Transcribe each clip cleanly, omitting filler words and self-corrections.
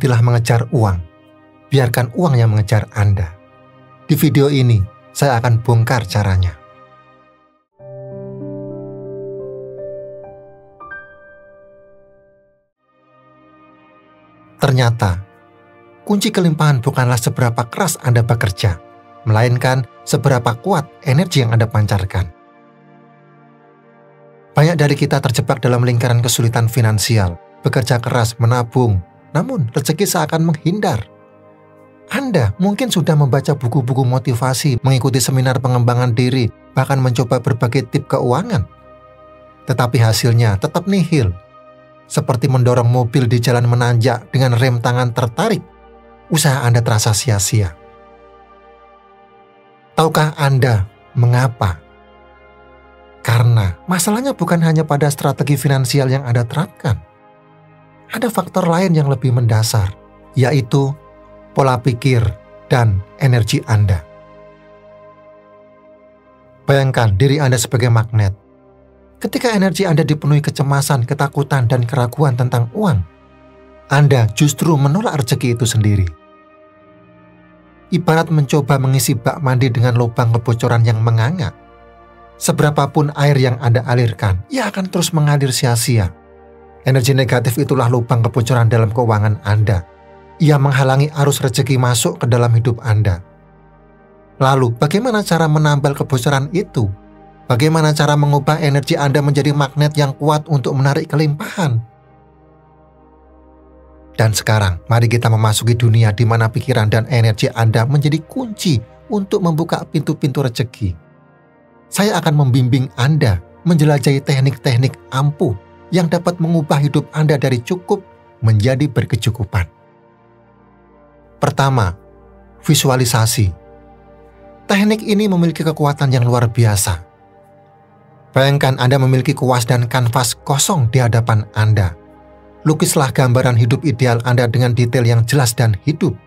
Berhentilah mengejar uang. Biarkan uang yang mengejar Anda. Di video ini, saya akan bongkar caranya. Ternyata, kunci kelimpahan bukanlah seberapa keras Anda bekerja, melainkan seberapa kuat energi yang Anda pancarkan. Banyak dari kita terjebak dalam lingkaran kesulitan finansial, bekerja keras, menabung, namun rezeki seakan menghindar. Anda mungkin sudah membaca buku-buku motivasi, mengikuti seminar pengembangan diri, bahkan mencoba berbagai tip keuangan. Tetapi hasilnya tetap nihil. Seperti mendorong mobil di jalan menanjak dengan rem tangan tertarik, usaha Anda terasa sia-sia. Tahukah Anda mengapa? Karena masalahnya bukan hanya pada strategi finansial yang Anda terapkan. Ada faktor lain yang lebih mendasar, yaitu pola pikir dan energi Anda. Bayangkan diri Anda sebagai magnet. Ketika energi Anda dipenuhi kecemasan, ketakutan, dan keraguan tentang uang, Anda justru menolak rezeki itu sendiri. Ibarat mencoba mengisi bak mandi dengan lubang kebocoran yang menganga. Seberapapun air yang Anda alirkan, ia akan terus mengalir sia-sia. Energi negatif itulah lubang kebocoran dalam keuangan Anda. Ia menghalangi arus rezeki masuk ke dalam hidup Anda. Lalu, bagaimana cara menambal kebocoran itu? Bagaimana cara mengubah energi Anda menjadi magnet yang kuat untuk menarik kelimpahan? Dan sekarang, mari kita memasuki dunia di mana pikiran dan energi Anda menjadi kunci untuk membuka pintu-pintu rezeki. Saya akan membimbing Anda menjelajahi teknik-teknik ampuh yang dapat mengubah hidup Anda dari cukup menjadi berkecukupan. Pertama, visualisasi. Teknik ini memiliki kekuatan yang luar biasa. Bayangkan Anda memiliki kuas dan kanvas kosong di hadapan Anda. Lukislah gambaran hidup ideal Anda dengan detail yang jelas dan hidup.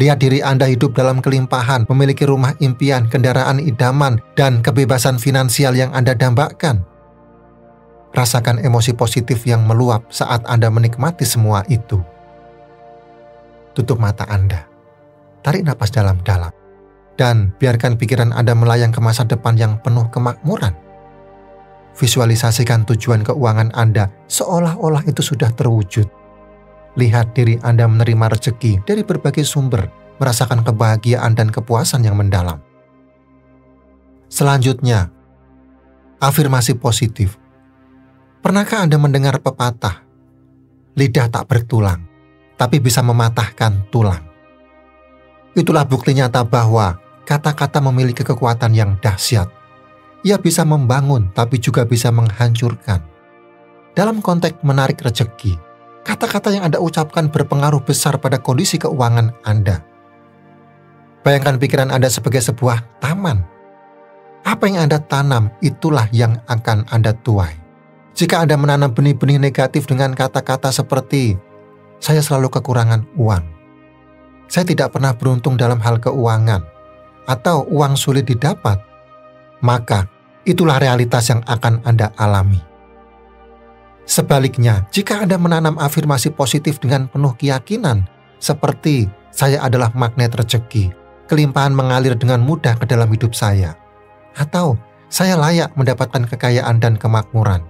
Lihat diri Anda hidup dalam kelimpahan, memiliki rumah impian, kendaraan idaman, dan kebebasan finansial yang Anda dambakan. Rasakan emosi positif yang meluap saat Anda menikmati semua itu. Tutup mata Anda. Tarik napas dalam-dalam. Dan biarkan pikiran Anda melayang ke masa depan yang penuh kemakmuran. Visualisasikan tujuan keuangan Anda seolah-olah itu sudah terwujud. Lihat diri Anda menerima rezeki dari berbagai sumber, merasakan kebahagiaan dan kepuasan yang mendalam. Selanjutnya, afirmasi positif. Pernahkah Anda mendengar pepatah, lidah tak bertulang, tapi bisa mematahkan tulang? Itulah bukti nyata bahwa kata-kata memiliki kekuatan yang dahsyat. Ia bisa membangun, tapi juga bisa menghancurkan. Dalam konteks menarik rezeki, kata-kata yang Anda ucapkan berpengaruh besar pada kondisi keuangan Anda. Bayangkan pikiran Anda sebagai sebuah taman. Apa yang Anda tanam, itulah yang akan Anda tuai. Jika Anda menanam benih-benih negatif dengan kata-kata seperti, saya selalu kekurangan uang, saya tidak pernah beruntung dalam hal keuangan, atau uang sulit didapat, maka itulah realitas yang akan Anda alami. Sebaliknya, jika Anda menanam afirmasi positif dengan penuh keyakinan, seperti saya adalah magnet rezeki, kelimpahan mengalir dengan mudah ke dalam hidup saya, atau saya layak mendapatkan kekayaan dan kemakmuran,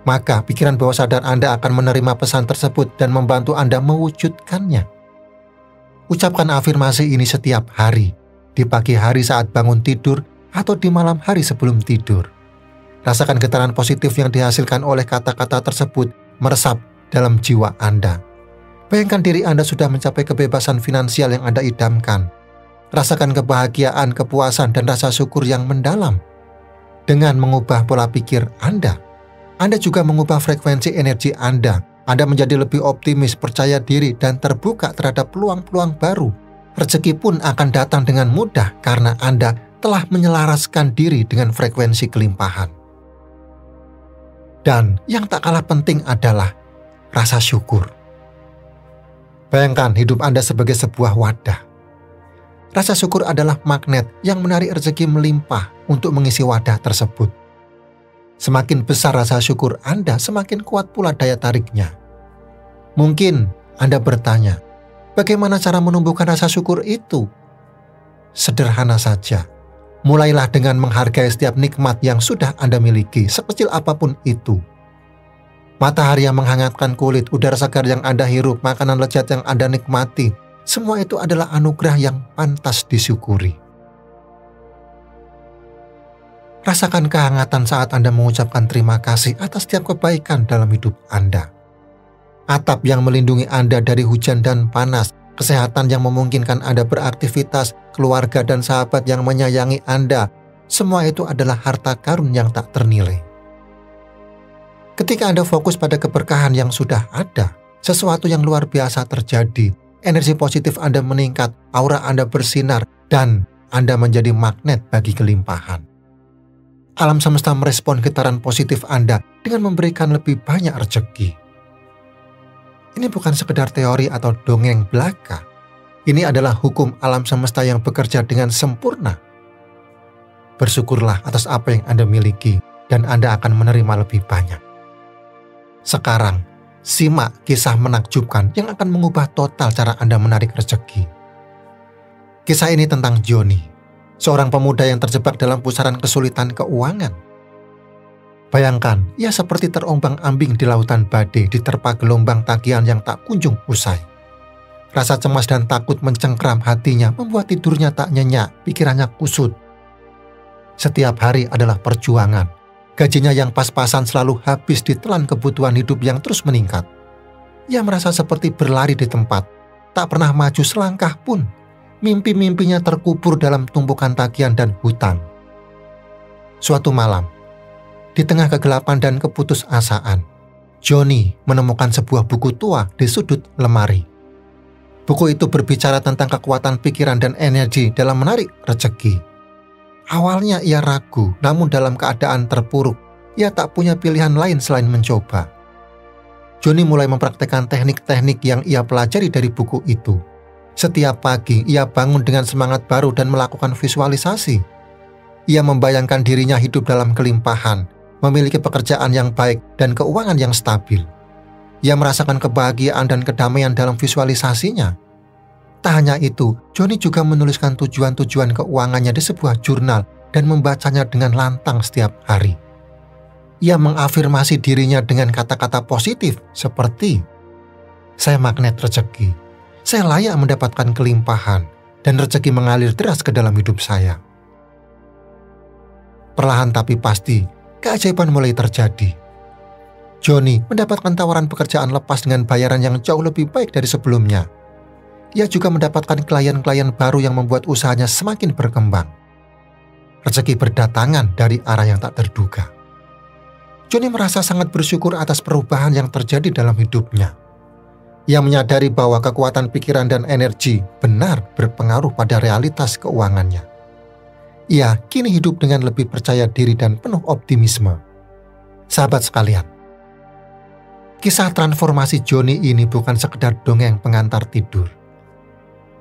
maka pikiran bawah sadar Anda akan menerima pesan tersebut dan membantu Anda mewujudkannya. Ucapkan afirmasi ini setiap hari, di pagi hari saat bangun tidur, atau di malam hari sebelum tidur. Rasakan getaran positif yang dihasilkan oleh kata-kata tersebut meresap dalam jiwa Anda. Bayangkan diri Anda sudah mencapai kebebasan finansial yang Anda idamkan. Rasakan kebahagiaan, kepuasan, dan rasa syukur yang mendalam. Dengan mengubah pola pikir Anda juga mengubah frekuensi energi Anda. Anda menjadi lebih optimis, percaya diri, dan terbuka terhadap peluang-peluang baru. Rezeki pun akan datang dengan mudah karena Anda telah menyelaraskan diri dengan frekuensi kelimpahan. Dan yang tak kalah penting adalah rasa syukur. Bayangkan hidup Anda sebagai sebuah wadah. Rasa syukur adalah magnet yang menarik rezeki melimpah untuk mengisi wadah tersebut. Semakin besar rasa syukur Anda, semakin kuat pula daya tariknya. Mungkin Anda bertanya, Bagaimana cara menumbuhkan rasa syukur itu? Sederhana saja. Mulailah dengan menghargai setiap nikmat yang sudah Anda miliki, sekecil apapun itu. Matahari yang menghangatkan kulit, udara segar yang Anda hirup, makanan lezat yang Anda nikmati, semua itu adalah anugerah yang pantas disyukuri. Rasakan kehangatan saat Anda mengucapkan terima kasih atas setiap kebaikan dalam hidup Anda. Atap yang melindungi Anda dari hujan dan panas, kesehatan yang memungkinkan Anda beraktivitas, keluarga dan sahabat yang menyayangi Anda, semua itu adalah harta karun yang tak ternilai. Ketika Anda fokus pada keberkahan yang sudah ada, sesuatu yang luar biasa terjadi, energi positif Anda meningkat, aura Anda bersinar, dan Anda menjadi magnet bagi kelimpahan. Alam semesta merespon getaran positif Anda dengan memberikan lebih banyak rezeki. Ini bukan sekedar teori atau dongeng belaka. Ini adalah hukum alam semesta yang bekerja dengan sempurna. Bersyukurlah atas apa yang Anda miliki dan Anda akan menerima lebih banyak. Sekarang, simak kisah menakjubkan yang akan mengubah total cara Anda menarik rezeki. Kisah ini tentang Johnny, seorang pemuda yang terjebak dalam pusaran kesulitan keuangan. Bayangkan, ia seperti terombang-ambing di lautan badai diterpa gelombang tagihan yang tak kunjung usai. Rasa cemas dan takut mencengkram hatinya membuat tidurnya tak nyenyak, pikirannya kusut. Setiap hari adalah perjuangan. Gajinya yang pas-pasan selalu habis ditelan kebutuhan hidup yang terus meningkat. Ia merasa seperti berlari di tempat, tak pernah maju selangkah pun. Mimpi-mimpinya terkubur dalam tumpukan tagihan dan hutang. Suatu malam, di tengah kegelapan dan keputusasaan, Johnny menemukan sebuah buku tua di sudut lemari. Buku itu berbicara tentang kekuatan pikiran dan energi dalam menarik rezeki. Awalnya ia ragu, namun dalam keadaan terpuruk, ia tak punya pilihan lain selain mencoba. Johnny mulai mempraktekkan teknik-teknik yang ia pelajari dari buku itu. Setiap pagi, ia bangun dengan semangat baru dan melakukan visualisasi. Ia membayangkan dirinya hidup dalam kelimpahan, memiliki pekerjaan yang baik dan keuangan yang stabil. Ia merasakan kebahagiaan dan kedamaian dalam visualisasinya. Tak hanya itu, Johnny juga menuliskan tujuan-tujuan keuangannya di sebuah jurnal dan membacanya dengan lantang setiap hari. Ia mengafirmasi dirinya dengan kata-kata positif seperti, "Saya magnet rezeki, saya layak mendapatkan kelimpahan, dan rezeki mengalir deras ke dalam hidup saya." Perlahan tapi pasti, keajaiban mulai terjadi. Johnny mendapatkan tawaran pekerjaan lepas dengan bayaran yang jauh lebih baik dari sebelumnya. Ia juga mendapatkan klien-klien baru yang membuat usahanya semakin berkembang. Rezeki berdatangan dari arah yang tak terduga. Johnny merasa sangat bersyukur atas perubahan yang terjadi dalam hidupnya. Ia menyadari bahwa kekuatan pikiran dan energi benar berpengaruh pada realitas keuangannya. Ia kini hidup dengan lebih percaya diri dan penuh optimisme. Sahabat sekalian, kisah transformasi Johnny ini bukan sekedar dongeng pengantar tidur.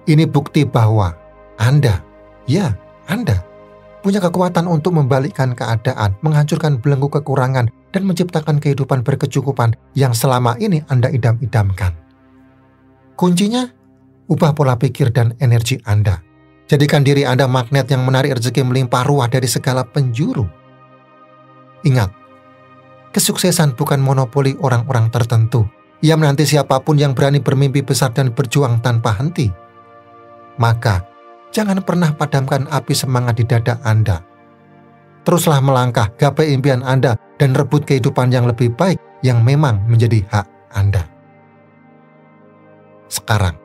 Ini bukti bahwa Anda punya kekuatan untuk membalikkan keadaan, menghancurkan belenggu kekurangan, dan menciptakan kehidupan berkecukupan yang selama ini Anda idam-idamkan. Kuncinya, ubah pola pikir dan energi Anda. Jadikan diri Anda magnet yang menarik rezeki melimpah ruah dari segala penjuru. Ingat, kesuksesan bukan monopoli orang-orang tertentu. Ia menanti siapapun yang berani bermimpi besar dan berjuang tanpa henti. Maka, jangan pernah padamkan api semangat di dada Anda. Teruslah melangkah, gapai impian Anda, dan rebut kehidupan yang lebih baik yang memang menjadi hak Anda. Sekarang,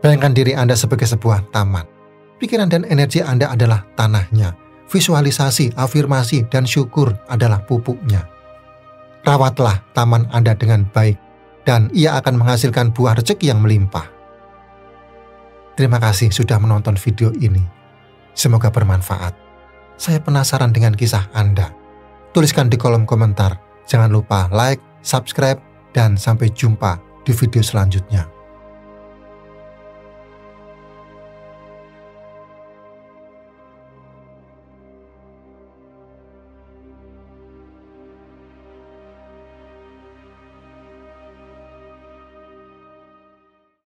bayangkan diri Anda sebagai sebuah taman. Pikiran dan energi Anda adalah tanahnya. Visualisasi, afirmasi, dan syukur adalah pupuknya. Rawatlah taman Anda dengan baik, dan ia akan menghasilkan buah rezeki yang melimpah. Terima kasih sudah menonton video ini. Semoga bermanfaat. Saya penasaran dengan kisah Anda. Tuliskan di kolom komentar. Jangan lupa like, subscribe, dan sampai jumpa di video selanjutnya.